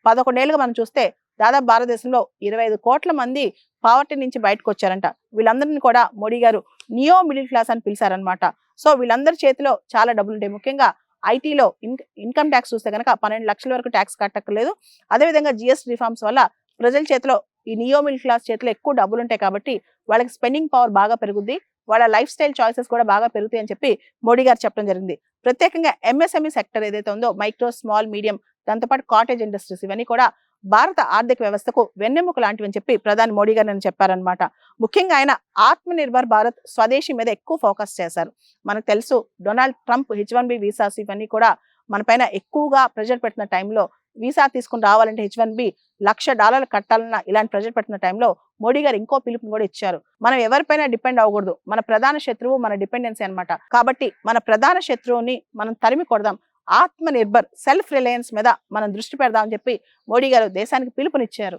11 ఏళ్ళుగా మనం చూస్తే దాదాపు భారతదేశంలో 25 కోట్ల మంది పావర్టీ నుంచి బయటకు వచ్చారంట. వీళ్ళందరినీ కూడా మోడీ గారు నియో మిడిల్ క్లాస్ అని పిలిచారనమాట. సో వీళ్ళందరి చేతిలో చాలా డబ్బులు ఉంటాయి. ముఖ్యంగా ఐటీలో ఇన్కమ్ ట్యాక్స్ చూస్తే కనుక 12 లక్షల వరకు ట్యాక్స్ కట్టక్కర్లేదు. అదేవిధంగా జిఎస్టీ రిఫార్మ్స్ వల్ల ప్రజల చేతిలో ఈ నియో మిడిల్ క్లాస్ చేతిలో ఎక్కువ డబ్బులు ఉంటాయి కాబట్టి వాళ్ళకి స్పెండింగ్ పవర్ బాగా పెరుగుద్ది, వాళ్ళ లైఫ్ స్టైల్ చాయిసెస్ కూడా బాగా పెరుగుతాయి అని చెప్పి మోడీ గారు చెప్పడం జరిగింది. ప్రత్యేకంగా ఎంఎస్ఎంఈ సెక్టర్ ఏదైతే ఉందో, మైక్రో స్మాల్ మీడియం, దాంతోపాటు కాటేజ్ ఇండస్ట్రీస్, ఇవన్నీ కూడా భారత ఆర్థిక వ్యవస్థకు వెన్నెముక లాంటివి అని చెప్పి ప్రధాని మోడీ గారు నేను చెప్పారనమాట. ముఖ్యంగా ఆయన ఆత్మ నిర్భర్ భారత్, స్వదేశీ మీద ఎక్కువ ఫోకస్ చేశారు. మనకు తెలుసు డొనాల్డ్ ట్రంప్ H1B వీసాస్ ఇవన్నీ కూడా మన పైన ఎక్కువగా ప్రెజర్ పెట్టిన టైంలో, వీసా తీసుకుని రావాలంటే H1B $1,00,000 కట్టాలన్న ఇలాంటి ప్రెజర్ పెట్టిన టైంలో మోడీ గారు ఇంకో పిలుపుని కూడా ఇచ్చారు. మనం ఎవరిపైన డిపెండ్ అవ్వకూడదు, మన ప్రధాన శత్రువు మన డిపెండెన్సీ అనమాట. కాబట్టి మన ప్రధాన శత్రువుని మనం తరిమి కొడదాం, ఆత్మ నిర్భర్ సెల్ఫ్ రిలయన్స్ మీద మనం దృష్టి పెడదామని చెప్పి మోడీ గారు దేశానికి పిలుపునిచ్చారు.